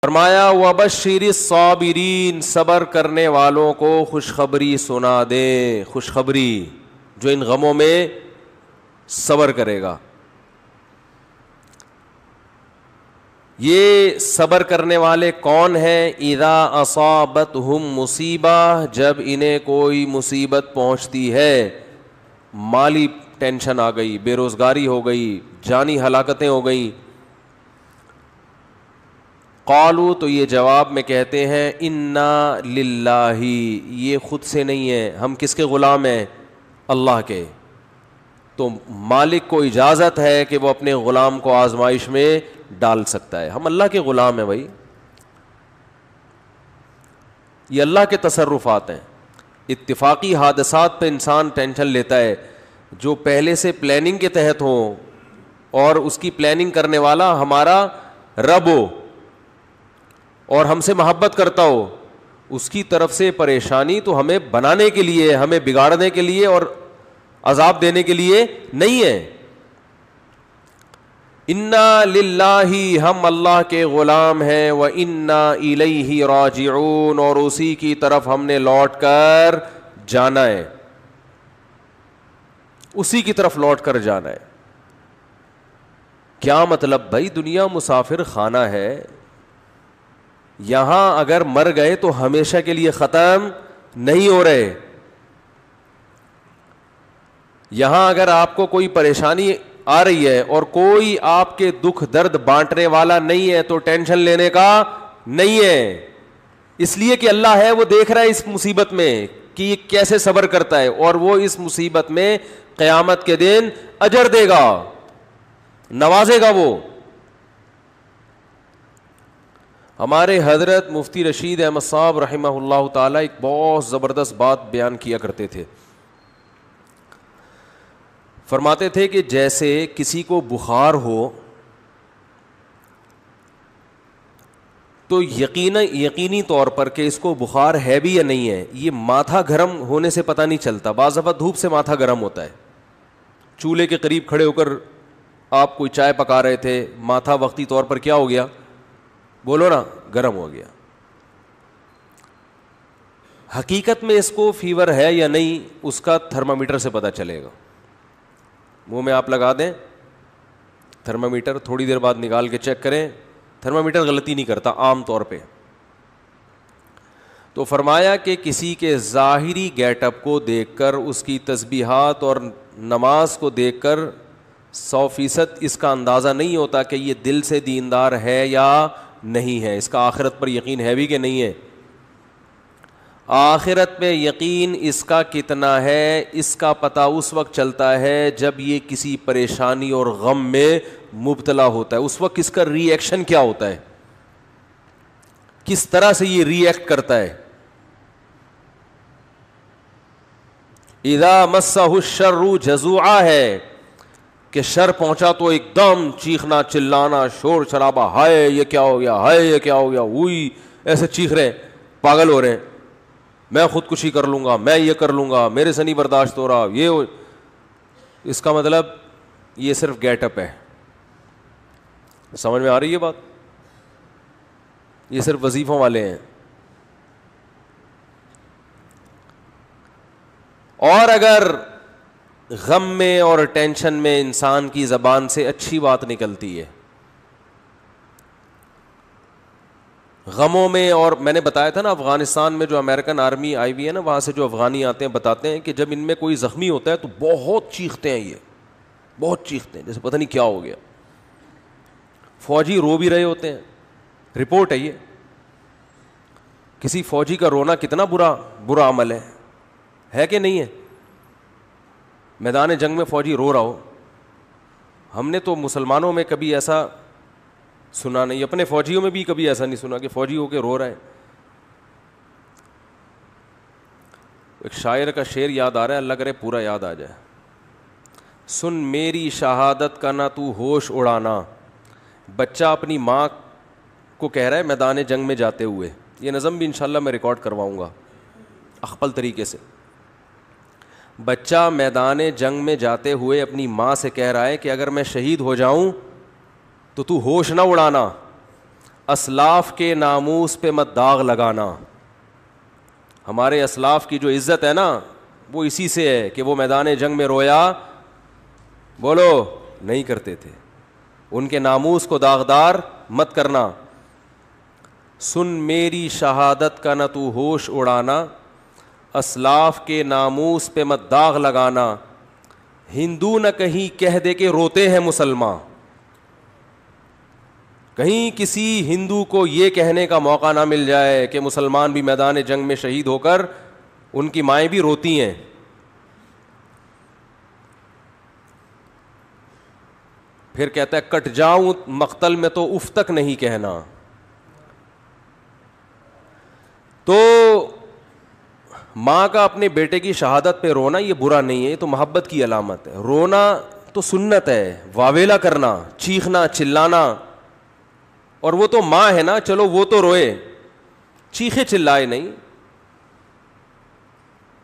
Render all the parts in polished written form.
فرمایا وبشر الصابرین، صبر کرنے والوں کو خوشخبری سنا دے، خوشخبری جو ان غموں میں صبر کرے گا. یہ صبر کرنے والے کون ہیں؟ اذا اصابتہم مصیبہ، جب انہیں کوئی مصیبت پہنچتی ہے، مالی ٹینشن آ گئی، بے روزگاری ہو گئی، جانی ہلاکتیں ہو گئیں. قالوا، تو یہ جواب میں کہتے ہیں انا للہ، یہ خود سے نہیں ہے، ہم کس کے غلام ہیں؟ اللہ کے. تو مالک کو اجازت ہے کہ وہ اپنے غلام کو آزمائش میں ڈال سکتا ہے. ہم اللہ کے غلام ہیں بھائی، یہ اللہ کے تصرفات ہیں. اتفاقی حادثات پہ انسان ٹینشن لیتا ہے، جو پہلے سے پلاننگ کے تحت ہوں اور اس کی پلاننگ کرنے والا ہمارا رب ہو اور ہم سے محبت کرتا ہو، اس کی طرف سے پریشانی تو ہمیں بنانے کے لیے، ہمیں بگاڑنے کے لیے اور عذاب دینے کے لیے نہیں ہے. انا للہ، ہم اللہ کے غلام ہیں، وانا الیہ راجعون، اور اسی کی طرف ہم نے لوٹ کر جانا ہے، اسی کی طرف لوٹ کر جانا ہے. کیا مطلب بھائی؟ دنیا مسافر خانہ ہے، یہاں اگر مر گئے تو ہمیشہ کے لیے ختم نہیں ہو رہے. یہاں اگر آپ کو کوئی پریشانی آ رہی ہے اور کوئی آپ کے دکھ درد بانٹنے والا نہیں ہے تو ٹینشن لینے کا نہیں ہے، اس لیے کہ اللہ ہے، وہ دیکھ رہا ہے اس مصیبت میں کہ یہ کیسے صبر کرتا ہے، اور وہ اس مصیبت میں قیامت کے دن اجر دے گا، نوازے گا. وہ ہمارے حضرت مفتی رشید احمد صاحب رحمہ اللہ تعالی ایک بہت زبردست بات بیان کیا کرتے تھے. فرماتے تھے کہ جیسے کسی کو بخار ہو تو یقینی طور پر کہ اس کو بخار ہے بھی یا نہیں ہے، یہ ماتھا گرم ہونے سے پتہ نہیں چلتا. بعض دفعہ دھوپ سے ماتھا گرم ہوتا ہے، چولہے کے قریب کھڑے ہو کر آپ کوئی چائے پکا رہے تھے، ماتھا وقتی طور پر کیا ہو گیا؟ بولو نا، گرم ہو گیا. حقیقت میں اس کو فیور ہے یا نہیں، اس کا تھرمامیٹر سے پتہ چلے گا. منہ میں آپ لگا دیں تھرمامیٹر، تھوڑی دیر بعد نکال کے چیک کریں، تھرمامیٹر غلطی نہیں کرتا عام طور پہ. تو فرمایا کہ کسی کے ظاہری گیٹ اپ کو دیکھ کر، اس کی تسبیحات اور نماز کو دیکھ کر 100% اس کا اندازہ نہیں ہوتا کہ یہ دل سے دیندار ہے یا نہیں ہے، اس کا آخرت پر یقین ہے بھی کہ نہیں ہے. آخرت میں یقین اس کا کتنا ہے، اس کا پتہ اس وقت چلتا ہے جب یہ کسی پریشانی اور غم میں مبتلا ہوتا ہے. اس وقت اس کا ری ایکشن کیا ہوتا ہے، کس طرح سے یہ ری ایکٹ کرتا ہے. اذا مسہ الشر جزوعا ہے کہ شر پہنچا تو ایک دم چیخنا چلانا، شور شرابہ، ہائے یہ کیا ہو گیا، ہائے یہ کیا ہو گیا، وہی ایسے چیخ رہے ہیں، پاگل ہو رہے ہیں، میں خودکشی کر لوں گا، میں یہ کر لوں گا، میرے سے نہیں برداشت ہو رہا، یہ ہو. اس کا مطلب یہ صرف گیٹ اپ ہے. سمجھ میں آ رہی ہے بات؟ یہ صرف وظیفوں والے ہیں. اور اگر غم میں اور ٹینشن میں انسان کی زبان سے اچھی بات نکلتی ہے، غموں میں، اور میں نے بتایا تھا نا افغانستان میں جو امریکن آرمی آئی ہوئی ہے نا، وہاں سے جو افغانی آتے ہیں بتاتے ہیں کہ جب ان میں کوئی زخمی ہوتا ہے تو بہت چیختے ہیں، یہ بہت چیختے ہیں جیسے پتہ نہیں کیا ہو گیا. فوجی رو بھی رہے ہوتے ہیں، رپورٹ ہے یہ. کسی فوجی کا رونا کتنا برا عمل ہے کہ نہیں ہے؟ میدان جنگ میں فوجی رو رہا ہو. ہم نے تو مسلمانوں میں کبھی ایسا سنا نہیں، اپنے فوجیوں میں بھی کبھی ایسا نہیں سنا کہ فوجی ہو کے رو رہا ہے. ایک شاعر کا شعر یاد آ رہا ہے، اللہ کرے پورا یاد آ جائے. سن میری شہادت کا نہ تو ہوش اڑانا. بچہ اپنی ماں کو کہہ رہا ہے میدان جنگ میں جاتے ہوئے، یہ نظم بھی انشاءاللہ میں ریکارڈ کرواؤں گا اخپل طریقے سے. بچہ میدان جنگ میں جاتے ہوئے اپنی ماں سے کہہ رہا ہے کہ اگر میں شہید ہو جاؤں تو ہوش نہ اڑانا، اسلاف کے ناموس پہ مت داغ لگانا. ہمارے اسلاف کی جو عزت ہے نا وہ اسی سے ہے کہ وہ میدان جنگ میں رویا بولو نہیں کرتے تھے. ان کے ناموس کو داغدار مت کرنا. سن میری شہادت کا نہ تو ہوش اڑانا, اسلاف کے ناموس پہ مت داغ لگانا. ہندو نہ کہیں کہہ دے کہ روتے ہیں مسلمان. کہیں کسی ہندو کو یہ کہنے کا موقع نہ مل جائے کہ مسلمان بھی میدان جنگ میں شہید ہو کر ان کی مائیں بھی روتی ہیں. پھر کہتا ہے کٹ جاؤں مقتل میں تو اف تک نہیں کہنا. تو ماں کا اپنے بیٹے کی شہادت پہ رونا یہ برا نہیں ہے, یہ تو محبت کی علامت ہے. رونا تو سنت ہے, واویلا کرنا, چیخنا, چلانا. اور وہ تو ماں ہے نا, چلو وہ تو روئے, چیخے چلائے نہیں.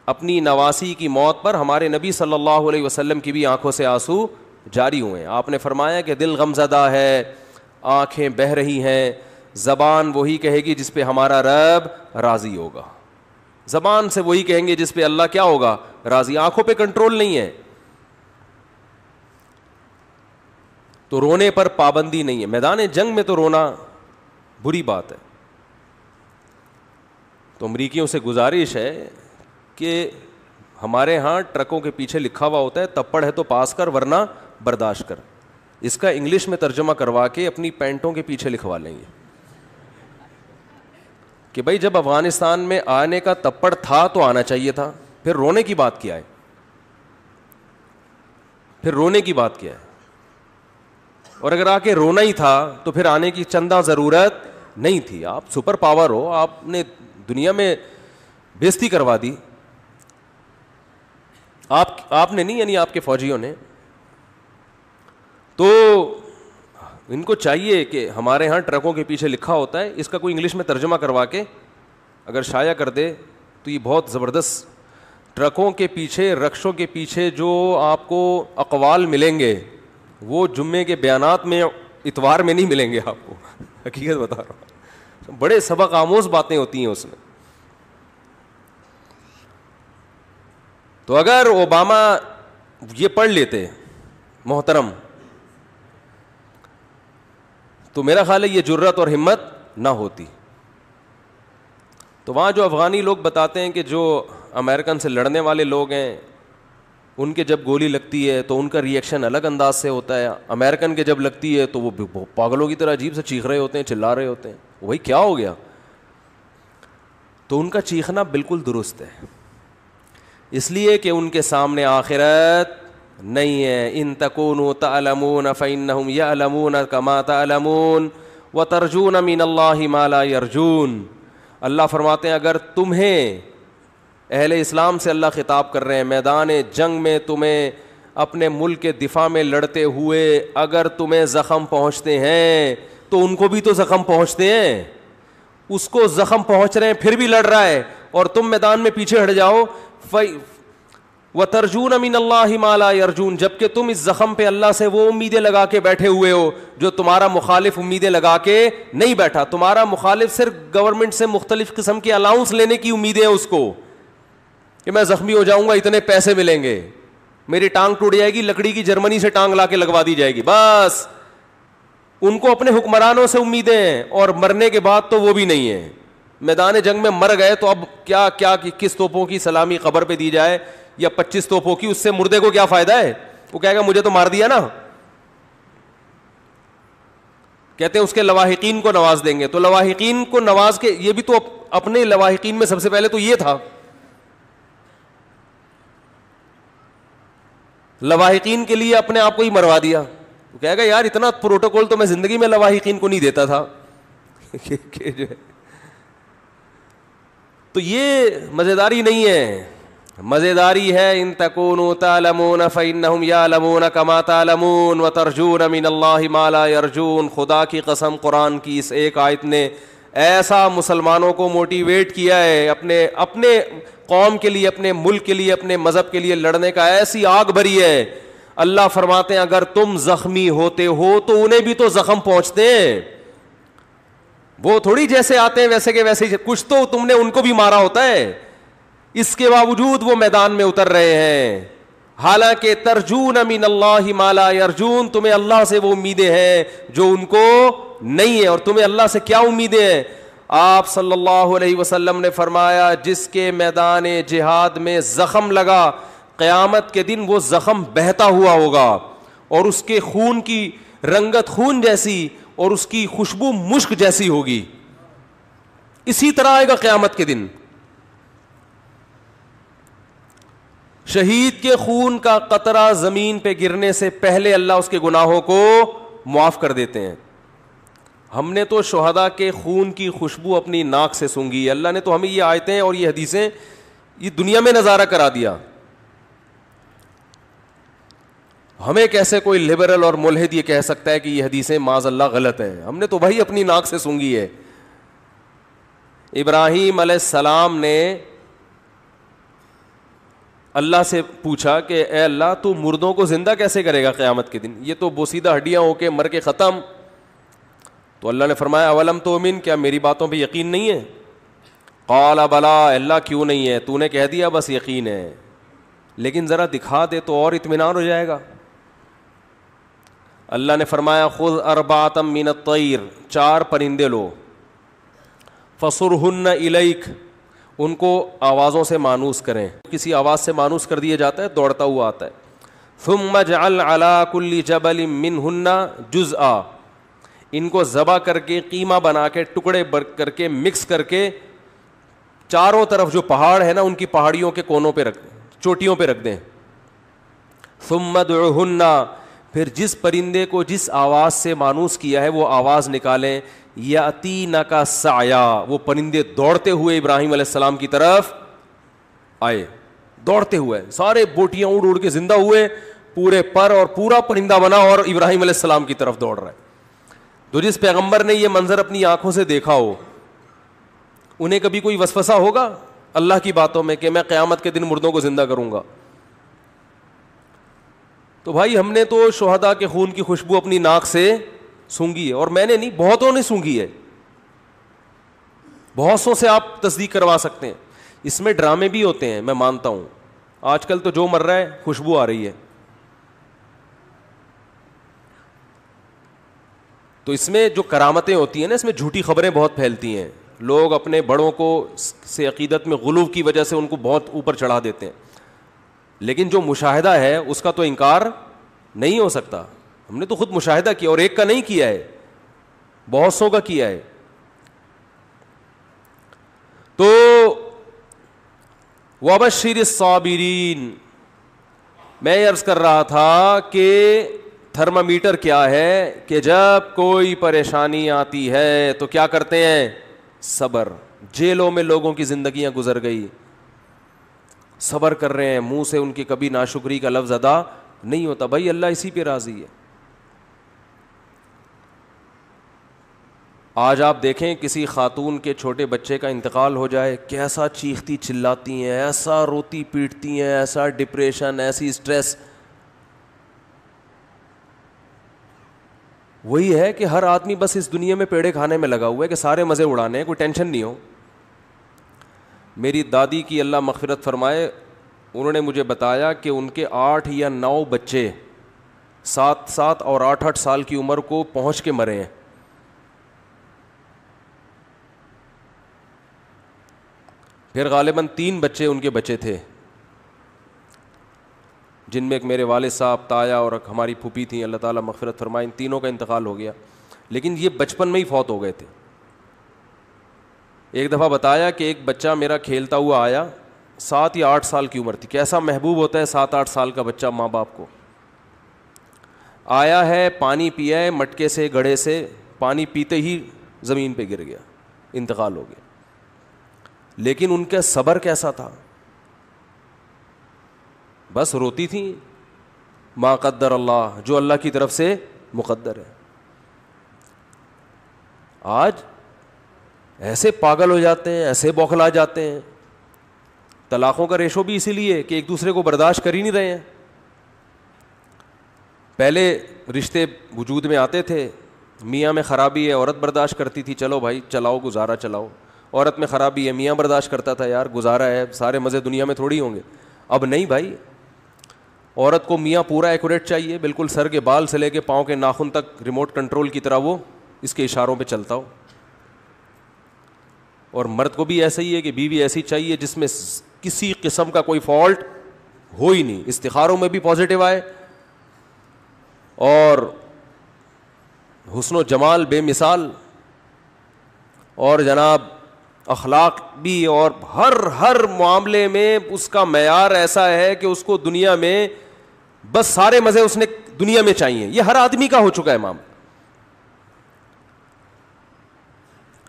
اپنی نواسی کی موت پر ہمارے نبی صلی اللہ علیہ وسلم کی بھی آنکھوں سے آنسو جاری ہوئے. آپ نے فرمایا کہ دل غمزدہ ہے, آنکھیں بہہ رہی ہیں, زبان وہی کہے گی جس پہ ہمارا رب راضی ہوگا. زبان سے وہی کہیں گے جس پہ اللہ کیا ہوگا راضی. آنکھوں پہ کنٹرول نہیں ہے تو رونے پر پابندی نہیں ہے. میدان جنگ میں تو رونا بری بات ہے. تو امریکیوں سے گزارش ہے کہ ہمارے ہاں ٹرکوں کے پیچھے لکھا ہوا ہوتا ہے تپڑ ہے تو پاس کر ورنہ برداشت کر. اس کا انگلش میں ترجمہ کروا کے اپنی پینٹوں کے پیچھے لکھوا لیں گے کہ بھائی جب افغانستان میں آنے کا تپڑ تھا تو آنا چاہیے تھا, پھر رونے کی بات کیا ہے, پھر رونے کی بات کیا ہے. اور اگر آ کے رونا ہی تھا تو پھر آنے کی چندہ ضرورت نہیں تھی. آپ سپر پاور ہو, آپ نے دنیا میں بےزتی کروا دی. آپ نے نہیں, یعنی آپ کے فوجیوں نے. تو ان کو چاہیے کہ ہمارے ہاں ٹرکوں کے پیچھے لکھا ہوتا ہے, اس کا کوئی انگلش میں ترجمہ کروا کے اگر شائع کر دے تو یہ بہت زبردست. ٹرکوں کے پیچھے, رکشوں کے پیچھے جو آپ کو اقوال ملیں گے وہ جمعے کے بیانات میں, اتوار میں نہیں ملیں گے آپ کو. حقیقت بتا رہا ہوں, بڑے سبق آموز باتیں ہوتی ہیں اس میں. تو اگر اوباما یہ پڑھ لیتے محترم تو میرا خیال ہے یہ جرت اور ہمت نہ ہوتی. تو وہاں جو افغانی لوگ بتاتے ہیں کہ جو امریکن سے لڑنے والے لوگ ہیں ان کے جب گولی لگتی ہے تو ان کا ریئیکشن الگ انداز سے ہوتا ہے. امریکن کے جب لگتی ہے تو وہ پاگلوں کی طرح عجیب سے چیخ رہے ہوتے ہیں, چلا رہے ہوتے ہیں, وہی کیا ہو گیا. تو ان کا چیخنا بالکل درست ہے, اس لیے کہ ان کے سامنے آخرت نہیں ہے. ان تکونوا تعلمون فانہم یعلمون کما تعلمون وترجون من اللہ ما لا یرجون. اللہ فرماتے ہیں اگر تمہیں, اہل اسلام سے اللہ خطاب کر رہے ہیں, میدان جنگ میں تمہیں اپنے ملک کے دفاع میں لڑتے ہوئے اگر تمہیں زخم پہنچتے ہیں تو ان کو بھی تو زخم پہنچتے ہیں. اس کو زخم پہنچ رہے ہیں پھر بھی لڑ رہا ہے اور تم میدان میں پیچھے ہٹ جاؤ. وَتَرْجُونَ مِنَ اللَّهِ مَا لَا يَرْجُونَ, جبکہ تم اس زخم پہ اللہ سے وہ امیدیں لگا کے بیٹھے ہوئے ہو جو تمہارا مخالف امیدیں لگا کے نہیں بیٹھا. تمہارا مخالف صرف گورنمنٹ سے مختلف قسم کے الاؤنس لینے کی امیدیں ہیں اس کو کہ میں زخمی ہو جاؤں گا اتنے پیسے ملیں گے, میری ٹانگ ٹوٹ جائے گی لکڑی کی جرمنی سے ٹانگ لا کے لگوا دی جائے گی. بس ان کو اپنے حکمرانوں سے امیدیں ہیں اور مرنے کے بعد تو وہ بھی نہیں ہے. میدان جنگ میں مر گئے تو اب کیا کیا کس توپوں کی سلامی قبر پہ دی جائے یا 25 توپوں کی, اس سے مردے کو کیا فائدہ ہے. وہ کہے گا مجھے تو مار دیا نا. کہتے ہیں اس کے لواحقین کو نواز دیں گے. تو لواحقین کو نواز کے, یہ بھی تو اپنے لواحقین میں سب سے پہلے تو یہ تھا, لواحقین کے لیے اپنے آپ کو ہی مروا دیا. وہ کہے گا یار اتنا پروٹوکول تو میں زندگی میں لواحقین کو نہیں دیتا تھا. تو یہ مزیداری نہیں ہے, مزیداری ہے ان تکونوا تعلمون فانہم یعلمون کما تعلمون وترجون من اللہ ما لا یرجون. خدا کی قسم قرآن کی اس ایک آیت نے ایسا مسلمانوں کو موٹیویٹ کیا ہے اپنے قوم کے لیے, اپنے ملک کے لیے, اپنے مذہب کے لیے لڑنے کا, ایسی آگ بھری ہے. اللہ فرماتے ہیں اگر تم زخمی ہوتے ہو تو انہیں بھی تو زخم پہنچتے ہیں. وہ تھوڑی جیسے آتے ہیں ویسے کے ویسے ہی, کچھ تو تم نے ان کو بھی مارا ہوتا ہے, اس کے باوجود وہ میدان میں اتر رہے ہیں. حالانکہ ترجون من اللہ ما لا یرجون, تمہیں اللہ سے وہ امیدیں ہیں جو ان کو نہیں ہے. اور تمہیں اللہ سے کیا امیدیں ہیں؟ آپ صلی اللہ علیہ وسلم نے فرمایا جس کے میدان جہاد میں زخم لگا, قیامت کے دن وہ زخم بہتا ہوا ہوگا اور اس کے خون کی رنگت خون جیسی اور اس کی خوشبو مشک جیسی ہوگی. اسی طرح آئے گا قیامت کے دن. شہید کے خون کا قطرہ زمین پہ گرنے سے پہلے اللہ اس کے گناہوں کو معاف کر دیتے ہیں. ہم نے تو شہداء کے خون کی خوشبو اپنی ناک سے سونگھی. اللہ نے تو ہمیں یہ آیتیں اور یہ حدیثیں یہ دنیا میں نظارہ کرا دیا. ہمیں کیسے کوئی لبرل اور ملحد یہ کہہ سکتا ہے کہ یہ حدیثیں معاذ اللہ غلط ہیں؟ ہم نے تو بھائی اپنی ناک سے سونگھی ہے. ابراہیم علیہ السلام نے اللہ سے پوچھا کہ اے اللہ تو مردوں کو زندہ کیسے کرے گا قیامت کے دن؟ یہ تو بوسیدہ ہڈیاں ہو کے مر کے ختم. تو اللہ نے فرمایا اولم تؤمن, کیا میری باتوں پہ یقین نہیں ہے؟ قال بلا, اللہ کیوں نہیں ہے, تو نے کہہ دیا بس یقین ہے, لیکن ذرا دکھا دے تو اور اطمینان ہو جائے گا. اللہ نے فرمایا خذ اربعۃ من الطیر, 4 پرندے لو, فصرہن الیک, ان کو آوازوں سے مانوس کریں. کسی آواز سے مانوس کر دیا جاتا ہے دوڑتا ہوا آتا ہے. ثم اجعل علی کل جبل منہن جزءا, ان کو ذبح کر کے قیمہ بنا کے ٹکڑے کر کے مکس کر کے چاروں طرف جو پہاڑ ہے نا ان کی پہاڑیوں کے کونوں پہ رکھ, چوٹیوں پہ رکھ دیں. ثم ادعوہن, پھر جس پرندے کو جس آواز سے مانوس کیا ہے وہ آواز نکالیں. یاتینک سعیا, وہ پرندے دوڑتے ہوئے ابراہیم علیہ السلام کی طرف آئے, دوڑتے ہوئے, سارے بوٹیاں اڑ اڑ کے زندہ ہوئے, پورے پر اور پورا پرندہ بنا اور ابراہیم علیہ السلام کی طرف دوڑ رہا ہے. تو جس پیغمبر نے یہ منظر اپنی آنکھوں سے دیکھا ہو, انہیں کبھی کوئی وسوسہ ہوگا اللہ کی باتوں میں کہ میں قیامت کے دن مردوں کو زندہ کروں گا؟ تو بھائی ہم نے تو شہداء کے خون کی خوشبو اپنی ناک سے سونگھی ہے, اور میں نے نہیں, بہتوں نے سونگھی ہے. بہت سو سے آپ تصدیق کروا سکتے ہیں. اس میں ڈرامے بھی ہوتے ہیں, میں مانتا ہوں. آج کل تو جو مر رہا ہے خوشبو آ رہی ہے. تو اس میں جو کرامتیں ہوتی ہیں نا, اس میں جھوٹی خبریں بہت پھیلتی ہیں. لوگ اپنے بڑوں کو سے عقیدت میں غلو کی وجہ سے ان کو بہت اوپر چڑھا دیتے ہیں, لیکن جو مشاہدہ ہے اس کا تو انکار نہیں ہو سکتا. ہم نے تو خود مشاہدہ کیا, اور ایک کا نہیں کیا ہے, بہت سو کا کیا ہے. تو وبشر الصابرین, میں عرض کر رہا تھا کہ تھرمامیٹر کیا ہے کہ جب کوئی پریشانی آتی ہے تو کیا کرتے ہیں؟ صبر. جیلوں میں لوگوں کی زندگیاں گزر گئی, صبر کر رہے ہیں, منہ سے ان کی کبھی ناشکری کا لفظ ادا نہیں ہوتا. بھائی اللہ اسی پہ راضی ہے. آج آپ دیکھیں کسی خاتون کے چھوٹے بچے کا انتقال ہو جائے, کیسا چیختی چلاتی ہیں, ایسا روتی پیٹتی ہیں, ایسا ڈپریشن, ایسی اسٹریس. وہی ہے کہ ہر آدمی بس اس دنیا میں پیڑے کھانے میں لگا ہوا ہے کہ سارے مزے اڑانے ہیں, کوئی ٹینشن نہیں ہو. میری دادی کی اللہ مغفرت فرمائے, انہوں نے مجھے بتایا کہ ان کے 8 یا 9 بچے 7 اور 8 سال کی عمر کو پہنچ کے مرے ہیں. پھر غالباً 3 بچے ان کے بچے تھے, جن میں ایک میرے والد صاحب, تایا اور ایک ہماری پھوپھی تھیں, اللہ تعالیٰ مغفرت فرمائے. ان تینوں کا انتقال ہو گیا, لیکن یہ بچپن میں ہی فوت ہو گئے تھے. ایک دفعہ بتایا کہ ایک بچہ میرا کھیلتا ہوا آیا, 7 یا 8 سال کی عمر تھی. کیسا محبوب ہوتا ہے 7-8 سال کا بچہ ماں باپ کو. آیا ہے, پانی پیا ہے مٹکے سے, گڑھے سے, پانی پیتے ہی زمین پہ گر گیا, انتقال ہو گیا. لیکن ان کا صبر کیسا تھا, بس روتی تھیں, ما قدر اللہ, جو اللہ کی طرف سے مقدر ہے. آج ایسے پاگل ہو جاتے ہیں, ایسے بوکھلا جاتے ہیں. طلاقوں کا ریشو بھی اسی لیے کہ ایک دوسرے کو برداشت کر ہی نہیں رہے ہیں. پہلے رشتے وجود میں آتے تھے, میاں میں خرابی ہے عورت برداشت کرتی تھی, چلو بھائی چلاؤ گزارا چلاؤ. عورت میں خرابی ہے میاں برداشت کرتا تھا, یار گزارا ہے, سارے مزے دنیا میں تھوڑی ہوں گے. اب نہیں بھائی, عورت کو میاں پورا ایکوریٹ چاہیے, بالکل سر کے بال سے لے کے پاؤں کے ناخن تک ریموٹ کنٹرول کی طرح وہ اس کے اشاروں پہ چلتا ہو. اور مرد کو بھی ایسا ہی ہے کہ بیوی ایسی چاہیے جس میں کسی قسم کا کوئی فالٹ ہو ہی نہیں, استخاروں میں بھی پازیٹیو آئے اور حسن و جمال بے مثال, اور جناب اخلاق بھی, اور ہر معاملے میں اس کا معیار ایسا ہے کہ اس کو دنیا میں بس سارے مزے اس نے دنیا میں چاہیے. یہ ہر آدمی کا ہو چکا ہے معاملہ.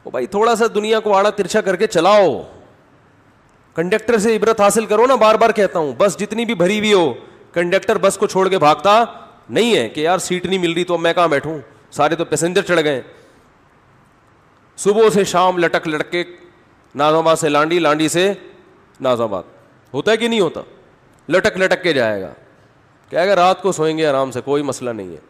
بھائی تھوڑا سا دنیا کو آڑا ترچھا کر کے چلاؤ, کنڈکٹر سے عبرت حاصل کرو نا. بار بار کہتا ہوں, بس جتنی بھی بھری ہوئی ہو, کنڈکٹر بس کو چھوڑ کے بھاگتا نہیں ہے کہ یار سیٹ نہیں مل رہی تو اب میں کہاں بیٹھوں, سارے تو پیسنجر چڑھ گئے. صبح سے شام لٹک لٹک کے ناظم آباد سے لانڈی, لانڈی سے ناظم آباد, ہوتا ہے کہ نہیں ہوتا؟ لٹک لٹک کے جائے گا, کہے گا رات کو سوئیں گے آرام سے, کوئی مسئلہ نہیں ہے.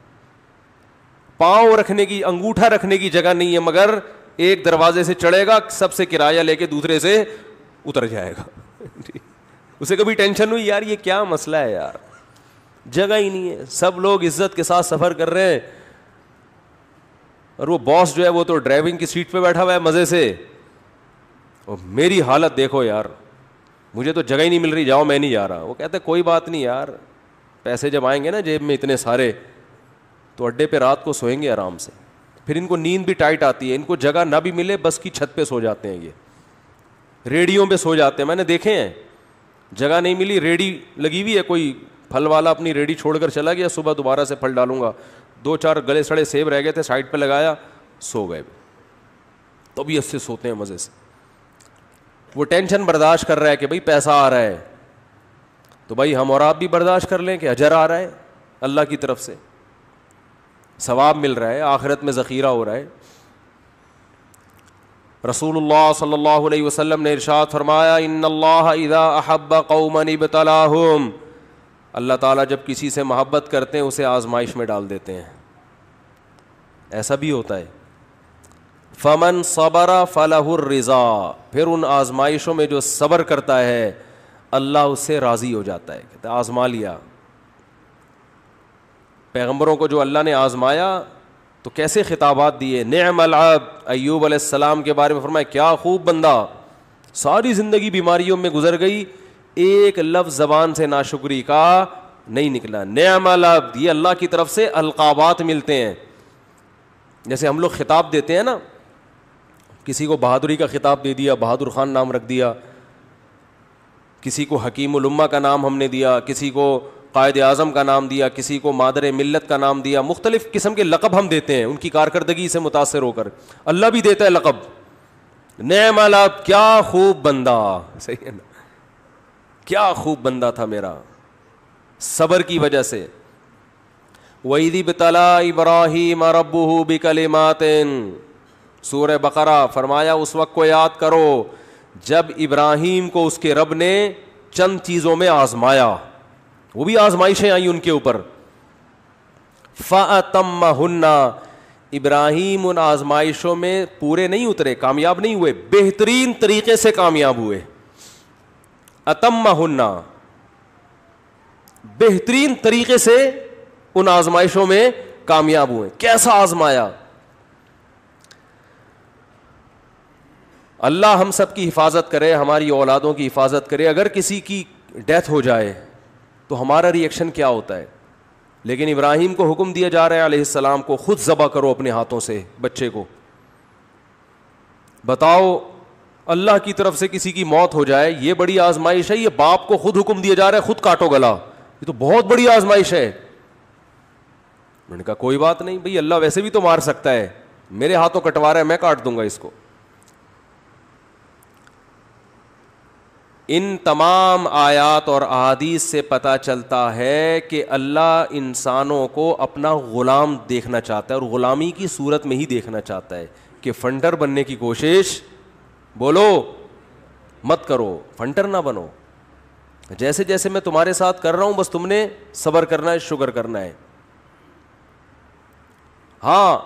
پاؤں رکھنے کی, انگوٹھا رکھنے کی جگہ نہیں ہے, مگر ایک دروازے سے چڑھے گا, سب سے کرایہ لے کے دوسرے سے اتر جائے گا. اسے کبھی ٹینشن ہوئی یار یہ کیا مسئلہ ہے یار, جگہ ہی نہیں ہے, سب لوگ عزت کے ساتھ سفر کر رہے ہیں, اور وہ باس جو ہے وہ تو ڈرائیونگ کی سیٹ پہ بیٹھا ہوا ہے مزے سے, اور میری حالت دیکھو یار, مجھے تو جگہ ہی نہیں مل رہی, جاؤ میں نہیں جا رہا. وہ کہتے کوئی بات نہیں یار, پیسے جب آئیں گے نا جیب میں اتنے سارے, تو اڈے پہ رات کو سوئیں گے آرام سے. پھر ان کو نیند بھی ٹائٹ آتی ہے, ان کو جگہ نہ بھی ملے بس کی چھت پہ سو جاتے ہیں, یہ ریڑیوں پہ سو جاتے ہیں, میں نے دیکھے ہیں. جگہ نہیں ملی, ریڑی لگی ہوئی ہے, کوئی پھل والا اپنی ریڑی چھوڑ کر چلا گیا, صبح دوبارہ سے پھل ڈالوں گا, 2-4 گلے سڑے سیب رہ گئے تھے سائڈ پہ لگایا, سو گئے. طبیعت سے سوتے ہیں مزے سے. وہ ٹینشن برداشت کر رہا ہے کہ بھائی پیسہ آ رہا ہے, تو بھائی ہم اور آپ بھی برداشت کر لیں کہ اجر آ رہا ہے اللہ کی طرف سے, ثواب مل رہا ہے, آخرت میں ذخیرہ ہو رہا ہے. رسول اللہ صلی اللہ علیہ وسلم نے ارشاد فرمایا, ان اللہ اذا احب قوما ابتلاہم, اللہ تعالیٰ جب کسی سے محبت کرتے ہیں اسے آزمائش میں ڈال دیتے ہیں. ایسا بھی ہوتا ہے. فمن صبر فلہ الرضا, پھر ان آزمائشوں میں جو صبر کرتا ہے اللہ اس سے راضی ہو جاتا ہے. کہتا ہے آزما لیا. پیغمبروں کو جو اللہ نے آزمایا تو کیسے خطابات دیے. نعم العبد, ایوب علیہ السلام کے بارے میں فرمایا کیا خوب بندہ, ساری زندگی بیماریوں میں گزر گئی, ایک لفظ زبان سے ناشکری کا نہیں نکلا. نعم العبد, یہ اللہ کی طرف سے القابات ملتے ہیں. جیسے ہم لوگ خطاب دیتے ہیں نا, کسی کو بہادری کا خطاب دے دیا, بہادر خان نام رکھ دیا, کسی کو حکیم الامہ کا نام ہم نے دیا, کسی کو قائد اعظم کا نام دیا, کسی کو مادر ملت کا نام دیا, مختلف قسم کے لقب ہم دیتے ہیں ان کی کارکردگی سے متاثر ہو کر. اللہ بھی دیتا ہے لقب, نعم العبد, کیا خوب بندہ. صحیح ہے نا, کیا خوب بندہ تھا میرا, صبر کی وجہ سے. وَإِذِ ابْتَلَىٰ إِبْرَاهِيمَ رَبُّهُ بِكَلِمَاتٍ, سورہ بقرہ, فرمایا اس وقت کو یاد کرو جب ابراہیم کو اس کے رب نے چند چیزوں میں آزمایا, وہ بھی آزمائشیں آئیں ان کے اوپر. فَأَتَمَّهُنَّ, ابراہیم ان آزمائشوں میں پورے نہیں اترے, کامیاب نہیں ہوئے, بہترین طریقے سے کامیاب ہوئے. اتمہن, بہترین طریقے سے ان آزمائشوں میں کامیاب ہوئے. کیسا آزمایا؟ اللہ ہم سب کی حفاظت کرے, ہماری اولادوں کی حفاظت کرے. اگر کسی کی ڈیتھ ہو جائے تو ہمارا ری ایکشن کیا ہوتا ہے, لیکن ابراہیم کو حکم دیا جا رہا ہے علیہ السلام کو, خود ذبح کرو اپنے ہاتھوں سے بچے کو. بتاؤ, اللہ کی طرف سے کسی کی موت ہو جائے, یہ بڑی آزمائش ہے. یہ باپ کو خود حکم دیا جا رہا ہے خود کاٹو گلا, یہ تو بہت بڑی آزمائش ہے. میں نے کہا کوئی بات نہیں بھئی, اللہ ویسے بھی تو مار سکتا ہے, میرے ہاتھوں کٹوا رہا ہے, میں کاٹ دوں گا اس کو. ان تمام آیات اور احادیث سے پتہ چلتا ہے کہ اللہ انسانوں کو اپنا غلام دیکھنا چاہتا ہے, اور غلامی کی صورت میں ہی دیکھنا چاہتا ہے. کہ فنڈر بننے کی کوشش بولو مت کرو, فنٹر نہ بنو. جیسے جیسے میں تمہارے ساتھ کر رہا ہوں بس تم نے صبر کرنا ہے, شکر کرنا ہے. ہاں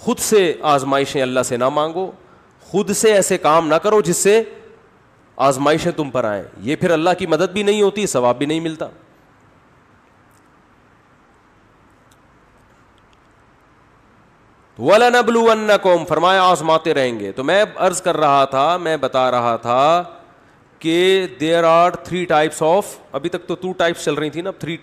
خود سے آزمائشیں اللہ سے نہ مانگو, خود سے ایسے کام نہ کرو جس سے آزمائشیں تم پر آئیں, یہ پھر اللہ کی مدد بھی نہیں ہوتی, ثواب بھی نہیں ملتا. وَلَنَبْلُوَنَّكُمْ, فرمایا آزماتے رہیں گے. تو میں عرض کر رہا تھا, میں بتا رہا تھا کہ دیر آر 3 types of, ابھی تک تو 2 types چل رہی تھی نا, 3